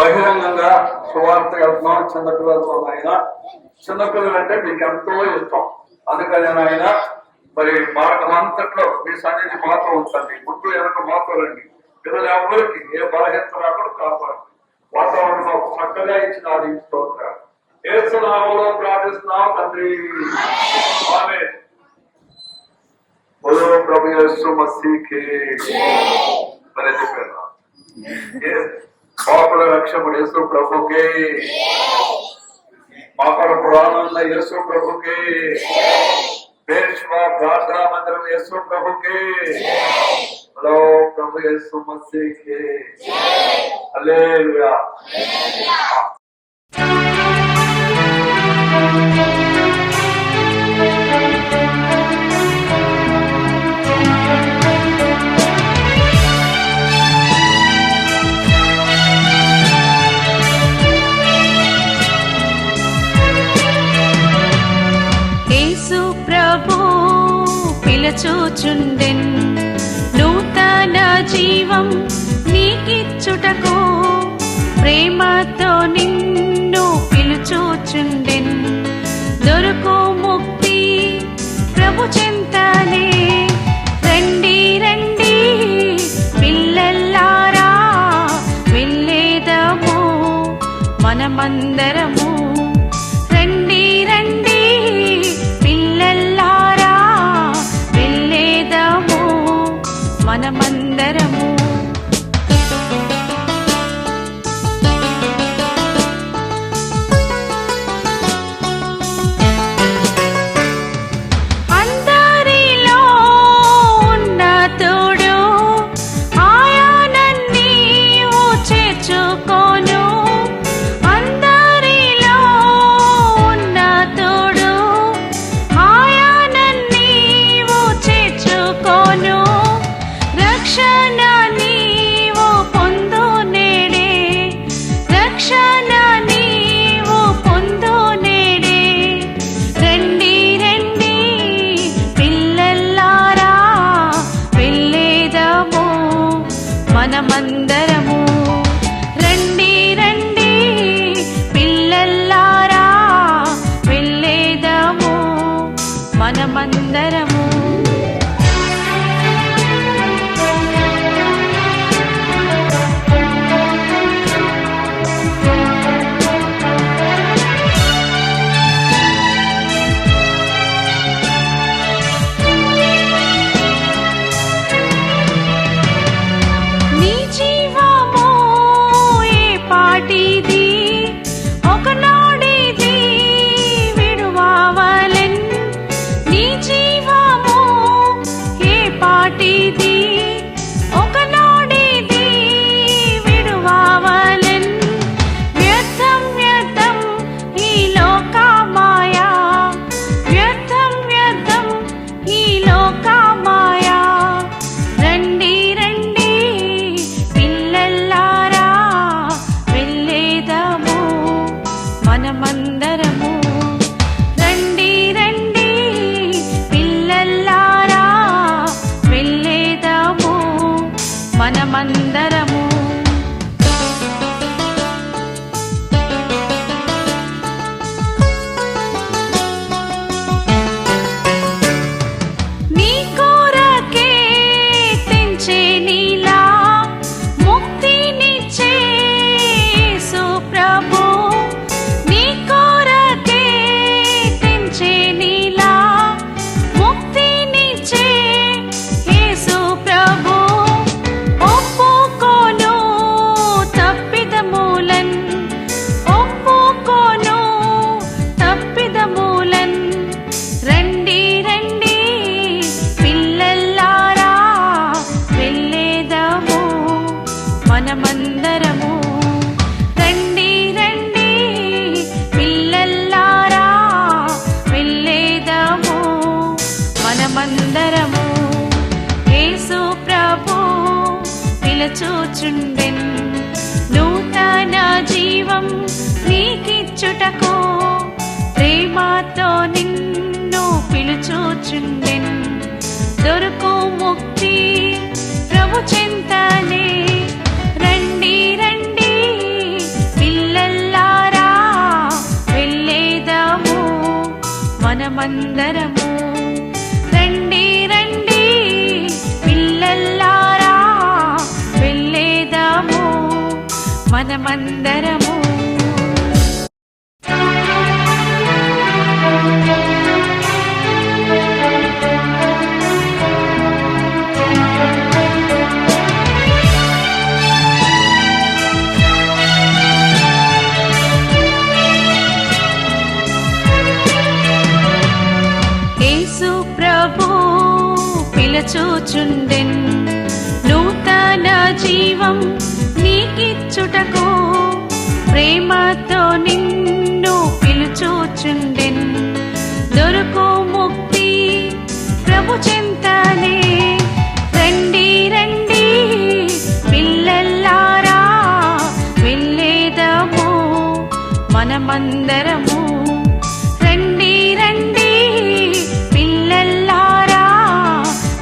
బహిరంగంగా సువార్త వెళ్తున్నాం చిన్నపిల్లలతో. ఆయన చిన్నపిల్లలు అంటే మీకు ఎంతో ఇష్టం, అందుకని ఆయన మరి మార్గం అంతట్లో మీ సన్నిధి మాత్రం ఉంటుంది, ముందు వెనక మాత్రం రండి. పిల్లలు ఎవరికి ఏ బలహీనత రాకుండా కాపాడు. వాతావరణం చక్కగా ఇచ్చిన అది స్తోత్రాలు. యేసు నామములో ప్రార్థిస్తున్నాం తండ్రి, ఆమేన్. बोलो प्रभु यीशु मसीह के पापల రక్షకుడు యేసు ప్రభుకే, పాపల పురాణంలో యేసు ప్రభుకే, పేష్వా ప్రార్థనా మందిరం యేసు ప్రభుకే. बोलो प्रभु यीशु मसीह के हालेलुया. చూచుండెన్ నూతన జీవం నీకిచ్చుటకు, ప్రేమతో నిన్ను పిలుచుచుండెన్. దొరకు ముక్తి ప్రభు చెంతనే. రండి రండి పిల్లలారా, వెళ్ళేదము మనమందరము. రండి రండి పిల్లలారా, వెళ్ళేదము మనమందరము. అందరిలో ఉన్న తోడు ఆయనన్నీ చేర్చుకోను. అందరిలో ఉన్న తోడు ఆయనన్నీ చేర్చుకోను. రక్షణ నీవు పొందు నేడే, రక్షణ నీవు పొందు నేడే. రండి రండి పిల్లలారా, వెళ్ళేదము మనమందరము. రండి రండి పిల్లలారా, వెళ్ళేదము మనమందరము. నీ జీవము ఏ పాటిది, ఒకనాడిది విడువవలెన్. నీ జీవము ఏ పాటిది, ఒకనాడిది విడువవలెన్. వ్యర్థం వ్యర్థం ఈ లోకమాయా, వ్యర్థం వ్యర్థం ఈ లోకమాయా. రండి రండి పిల్లలారా, వెళ్ళేదము మనమందరము. రండి రండి పిల్లలారా, వెళ్ళేదము మనమందరము. నీ కోరకే తెంచే నీలా, ముక్తినిచ్చే యేసు ప్రభు. నీ కోరకే తెంచే నీలా, ముక్తినిచ్చే యేసు ప్రభు. ఒప్పుకోను తప్పిదములన్, ఒప్పుకోను తప్పిదములన్. రండి రండి పిల్లలారా, వెళ్ళేదము మనమందరము. రండి రండి పిల్లలారా, వెళ్ళేదము మనమందరము. యేసు ప్రభు పిలుచుచుండెన్ నూతన జీవం నీకిచ్చుటకు, ప్రేమతో నిన్ను పిలుచుచుండెన్. దొరకు ముక్తి ప్రభు చెంతనే. రండి రండి మనమందరము రండి రండి పిల్లల్లారా వెళ్ళేదాము మనమందరము. యేసు ప్రభు పిలచుచుండెన్ నూతన జీవం నీకిచ్చుటకు ప్రేమతో నిన్ను పిలుచుచుండెన్ దొరుకు ముక్తి ప్రభు చెంతనే రండి రండి పిల్లల్లారా వెళ్ళేదాము మనమందరము రండి రండి పిల్లల్లారా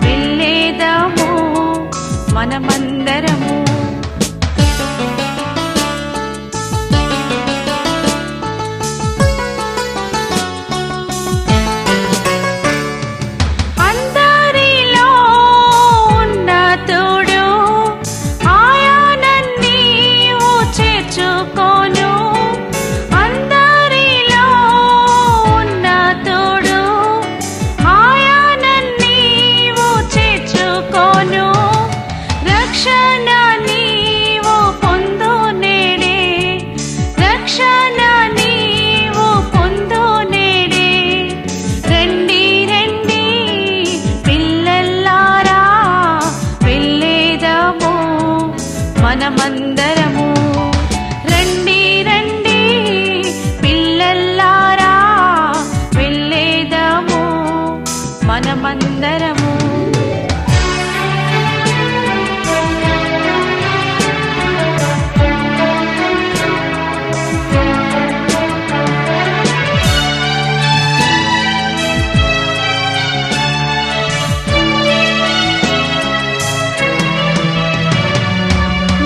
వెళ్ళేదాము మనమందరము. అందరిలో ఉన్న తోడు ఆయనని చేర్చుకోను అందరిలో ఉన్న తోడు ఆయనని చేర్చుకోను రక్షణ నీవు పొందు నేడే రక్షణ నీవు పొందు నేడే రండి రండి పిల్లల్లారా వెళ్ళేదాము మనమందరము రండి రండి పిల్లల్లారా వెళ్ళేదాము మనమందరము.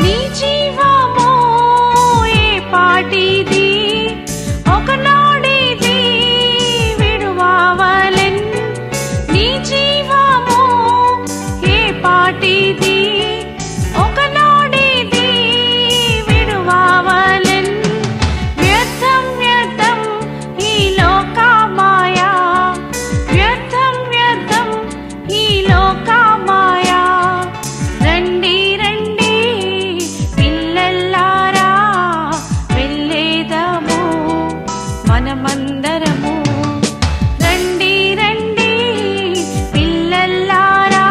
నీ జీవము ఏ పాటిది ఒకనాడిది విడువవలెన్ నీ జీవము ఏ పాటిది ఒకనాడిది విడువవలెన్ వ్యర్థం వ్యర్థం ఈ లోకమాయా వ్యర్థం వ్యర్థం ఈ లోకమాయా రండి రండి పిల్లల్లారా వెళ్ళేదాము మనమందరము రండి రండి పిల్లల్లారా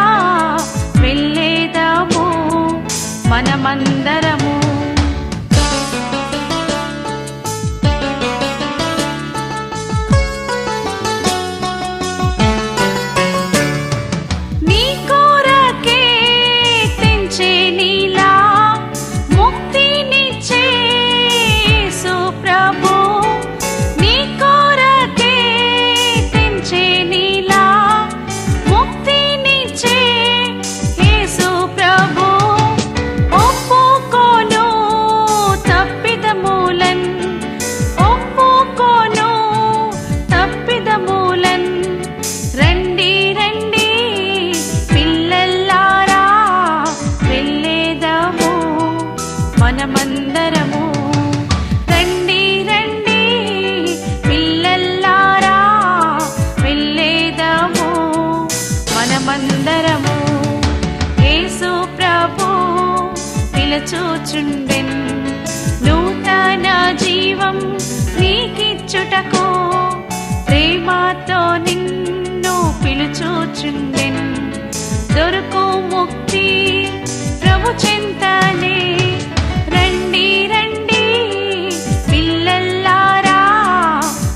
వెళ్ళేదాము మనమందరము. నీ కోరకే తెంచే నీలా ముక్తినిచ్చే యేసు ప్రభు నీ కోరకే తెంచే నీలా ముక్తినిచ్చే యేసు ప్రభు ఒప్పుకోను తప్పిదమూలన్ ఒప్పుకోను తప్పిదమూలన్ రండి రండి పిల్లల్లారా వెళ్ళేదాము మనమందరము రండి రండి పిల్లల్లారా వెళ్ళేదాము మనమందరము. యేసు ప్రభు పిలచుచుండెన్ నూతన జీవం నీకిచ్చుటకు ప్రేమతో నిన్ను పిలుచుచుండెన్ దొరుకు ముక్తి ప్రభు చెంతనే రండి రండి పిల్లల్లారా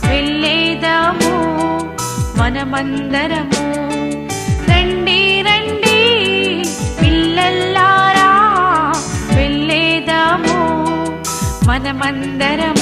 వెళ్ళేదాము మనమందరము రండి రండి పిల్లల్లారా వెళ్ళేదాము మనమందరము.